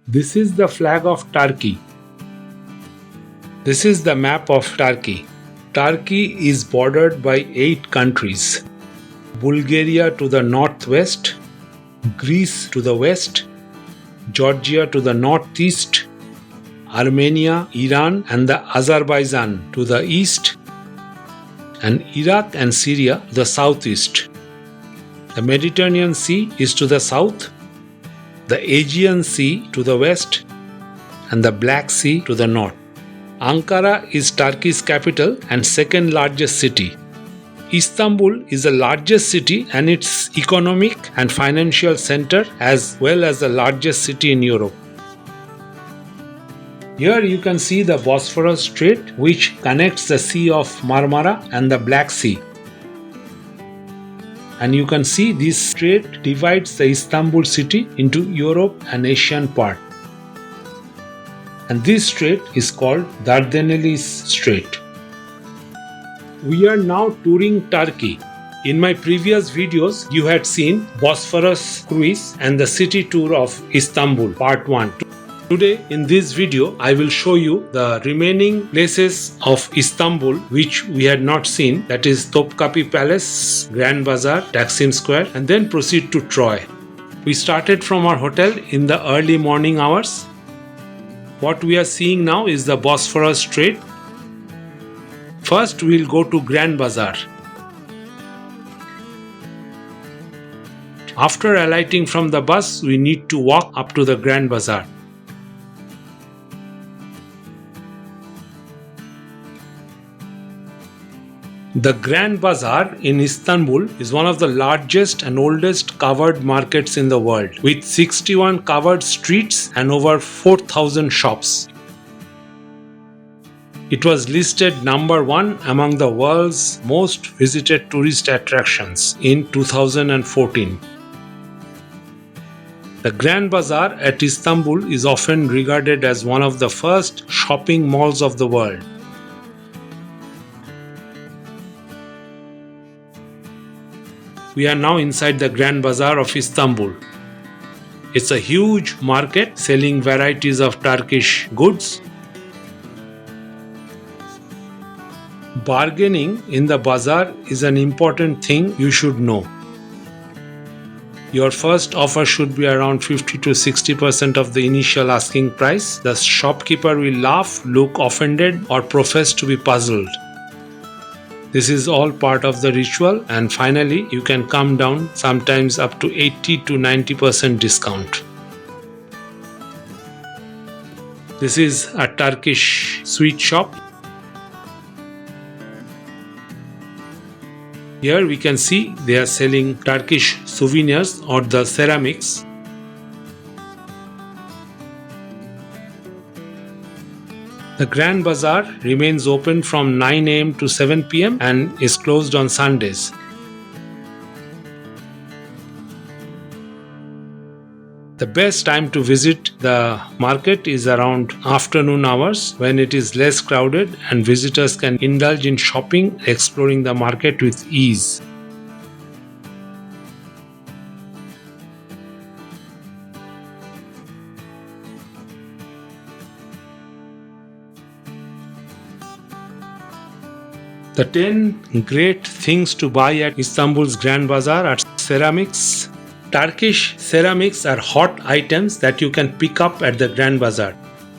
This is the flag of Turkey. This is the map of Turkey. Turkey is bordered by 8 countries. Bulgaria to the northwest, Greece to the west, Georgia to the northeast, Armenia, Iran and the Azerbaijan to the east, and Iraq and Syria to the southeast. The Mediterranean Sea is to the south, the Aegean Sea to the west, and the Black Sea to the north. Ankara is Turkey's capital and second largest city. Istanbul is the largest city and its economic and financial center as well as the largest city in Europe. Here you can see the Bosphorus Strait which connects the Sea of Marmara and the Black Sea. And you can see this strait divides the Istanbul city into Europe and Asian part. And this strait is called Dardanelles Strait. We are now touring Turkey. In my previous videos, you had seen Bosphorus cruise and the city tour of Istanbul, part 1. Today, in this video, I will show you the remaining places of Istanbul which we had not seen, that is Topkapi Palace, Grand Bazaar, Taksim Square, and then proceed to Troy. We started from our hotel in the early morning hours. What we are seeing now is the Bosphorus Strait. First, we will go to Grand Bazaar. After alighting from the bus, we need to walk up to the Grand Bazaar. The Grand Bazaar in Istanbul is one of the largest and oldest covered markets in the world, with 61 covered streets and over 4,000 shops. It was listed number 1 among the world's most visited tourist attractions in 2014. The Grand Bazaar at Istanbul is often regarded as one of the first shopping malls of the world. We are now inside the Grand Bazaar of Istanbul. It's a huge market selling varieties of Turkish goods. Bargaining in the bazaar is an important thing you should know. Your first offer should be around 50 to 60% of the initial asking price. The shopkeeper will laugh, look offended, or profess to be puzzled. This is all part of the ritual, and finally you can come down sometimes up to 80 to 90% discount. This is a Turkish sweet shop. Here we can see they are selling Turkish souvenirs or the ceramics. The Grand Bazaar remains open from 9 am to 7 pm and is closed on Sundays. The best time to visit the market is around afternoon hours when it is less crowded and visitors can indulge in shopping, exploring the market with ease. The 10 great things to buy at Istanbul's Grand Bazaar are ceramics. Turkish ceramics are hot items that you can pick up at the Grand Bazaar.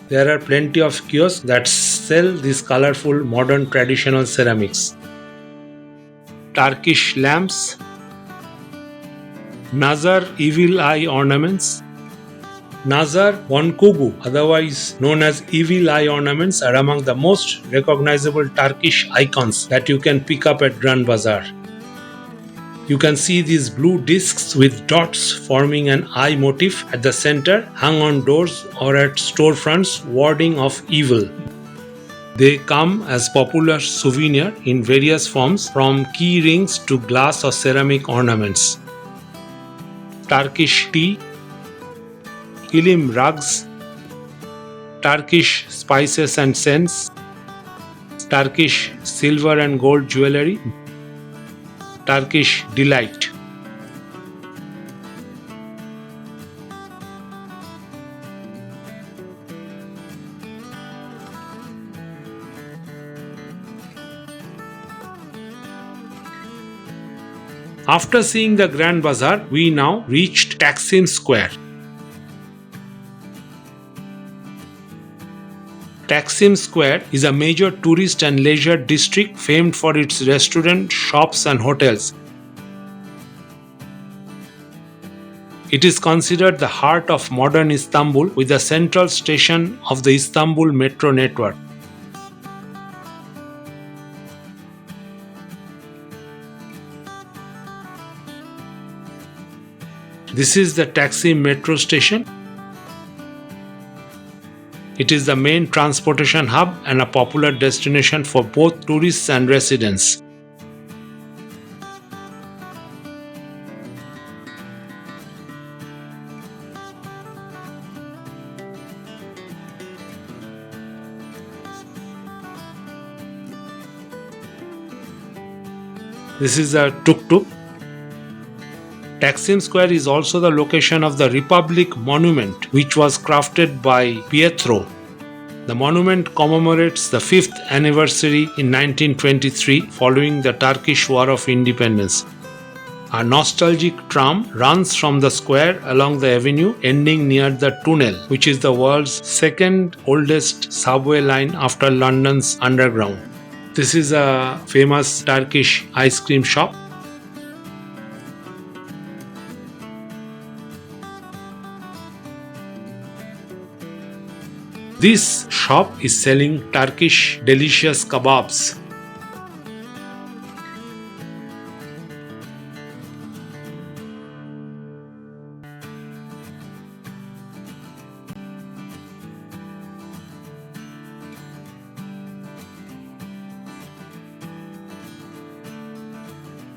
There are plenty of kiosks that sell these colorful modern traditional ceramics. Turkish lamps, Nazar evil eye ornaments. Nazar Bonkugu, otherwise known as evil eye ornaments, are among the most recognizable Turkish icons that you can pick up at Grand Bazaar. You can see these blue discs with dots forming an eye motif at the center, hung on doors or at storefronts, warding off evil. They come as popular souvenir in various forms, from key rings to glass or ceramic ornaments. Turkish tea, Ilim rugs, Turkish spices and scents, Turkish silver and gold jewelry, Turkish delight. After seeing the Grand Bazaar, we now reached Taksim Square. Taksim Square is a major tourist and leisure district famed for its restaurants, shops and hotels. It is considered the heart of modern Istanbul with the central station of the Istanbul metro network. This is the Taksim metro station. It is the main transportation hub and a popular destination for both tourists and residents. This is a tuk-tuk. Taksim Square is also the location of the Republic Monument, which was crafted by Pietro. The monument commemorates the 5th anniversary in 1923 following the Turkish War of Independence. A nostalgic tram runs from the square along the avenue, ending near the tunnel, which is the world's second oldest subway line after London's Underground. This is a famous Turkish ice cream shop. This shop is selling Turkish delicious kebabs.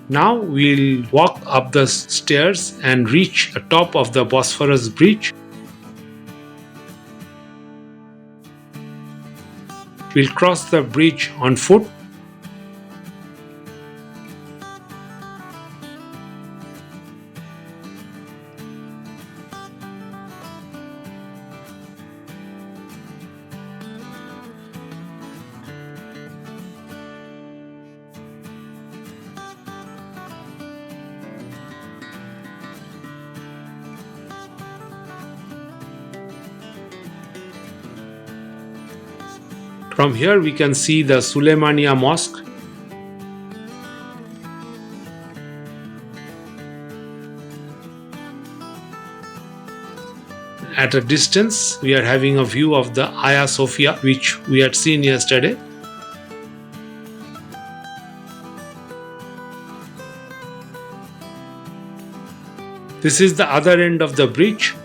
Now we'll walk up the stairs and reach the top of the Bosphorus Bridge. We'll cross the bridge on foot. From here we can see the Sultanahmet Mosque. At a distance we are having a view of the Hagia Sophia, which we had seen yesterday. This is the other end of the bridge.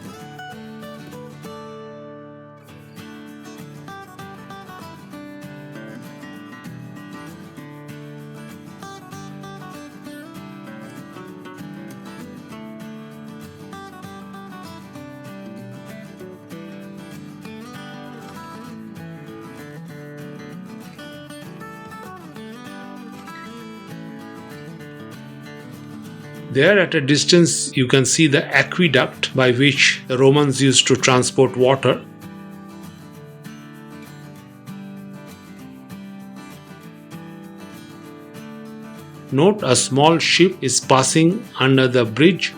There at a distance you can see the aqueduct by which the Romans used to transport water. Note, a small ship is passing under the bridge.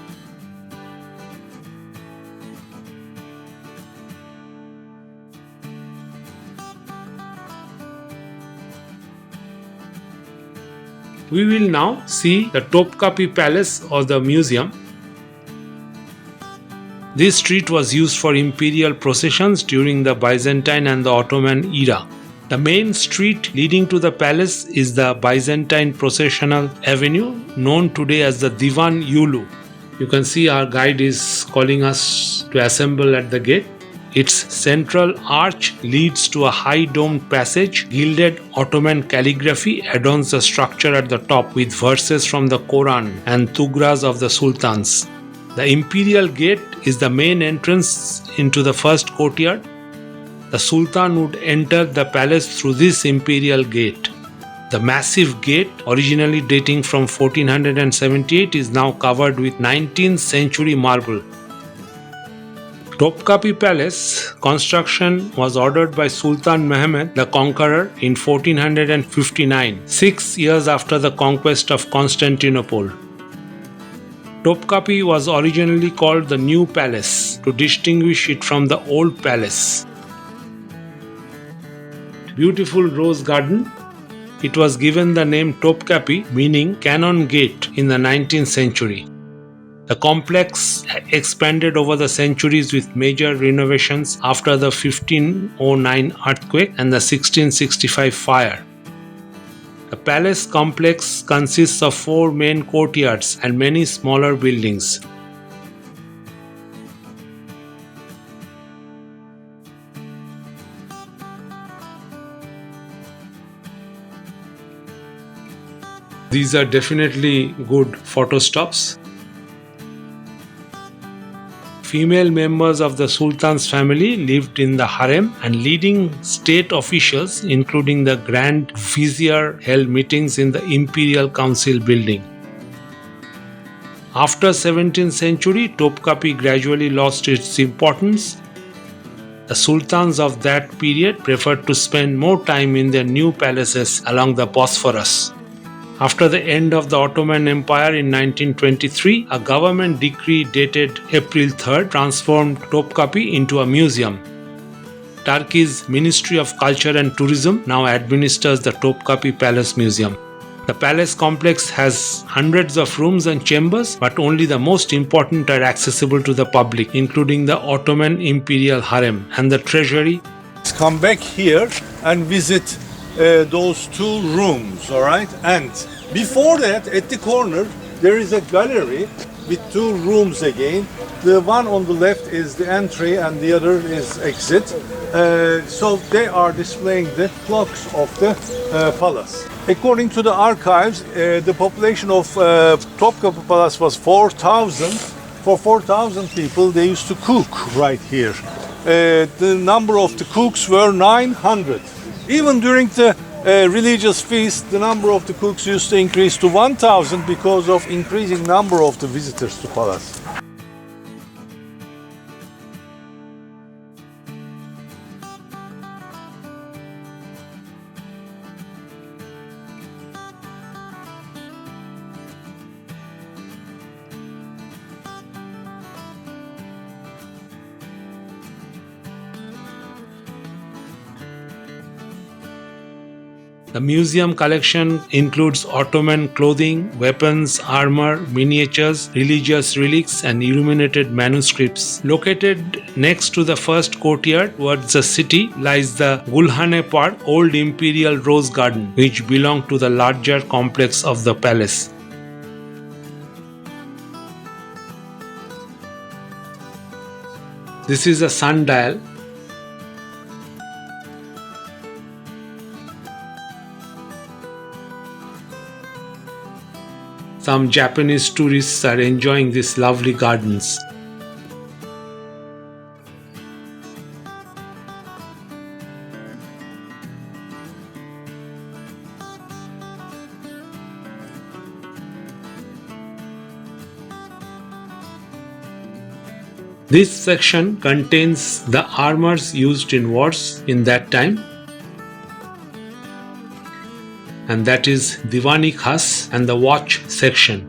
We will now see the Topkapi Palace or the museum. This street was used for imperial processions during the Byzantine and the Ottoman era. The main street leading to the palace is the Byzantine processional avenue, known today as the Divan Yolu. You can see our guide is calling us to assemble at the gate. Its central arch leads to a high domed passage. Gilded Ottoman calligraphy adorns the structure at the top with verses from the Quran and tugras of the sultans. The imperial gate is the main entrance into the first courtyard. The sultan would enter the palace through this imperial gate. The massive gate, originally dating from 1478, is now covered with 19th century marble. Topkapi Palace construction was ordered by Sultan Mehmed the Conqueror in 1459, 6 years after the conquest of Constantinople. Topkapi was originally called the New Palace to distinguish it from the Old Palace. Beautiful rose garden. It was given the name Topkapi, meaning Cannon Gate, in the 19th century. The complex expanded over the centuries with major renovations after the 1509 earthquake and the 1665 fire. The palace complex consists of 4 main courtyards and many smaller buildings. These are definitely good photo stops. Female members of the Sultan's family lived in the harem, and leading state officials, including the Grand Vizier, held meetings in the Imperial Council building. After 17th century, Topkapi gradually lost its importance. The sultans of that period preferred to spend more time in their new palaces along the Bosphorus. After the end of the Ottoman Empire in 1923, a government decree dated April 3rd transformed Topkapi into a museum. Turkey's Ministry of Culture and Tourism now administers the Topkapi Palace Museum. The palace complex has hundreds of rooms and chambers, but only the most important are accessible to the public, including the Ottoman Imperial Harem and the treasury. Let's come back here and visit those 2 rooms, all right? And before that, at the corner, there is a gallery with 2 rooms again. The one on the left is the entry and the other is exit. So they are displaying the clocks of the palace. According to the archives, the population of Topkapi Palace was 4,000. For 4,000 people, they used to cook right here. The number of the cooks were 900. Even during the religious feast, the number of the cooks used to increase to 1,000 because of increasing number of the visitors to palace. The museum collection includes Ottoman clothing, weapons, armor, miniatures, religious relics, and illuminated manuscripts. Located next to the first courtyard towards the city lies the Gulhane Park, Old Imperial Rose Garden, which belonged to the larger complex of the palace. This is a sundial. Some Japanese tourists are enjoying these lovely gardens. This section contains the armors used in wars in that time, and that is Diwani Khas and the watch section.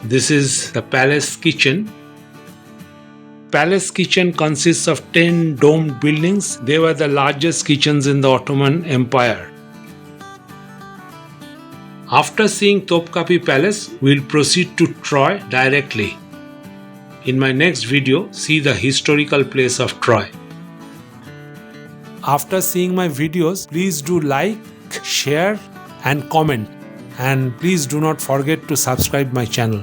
This is the palace kitchen. Palace kitchen consists of 10 domed buildings. They were the largest kitchens in the Ottoman Empire. After seeing Topkapi Palace, we'll proceed to Troy directly. In my next video, see the historical place of Troy. After seeing my videos, please do like, share and comment. And please do not forget to subscribe my channel.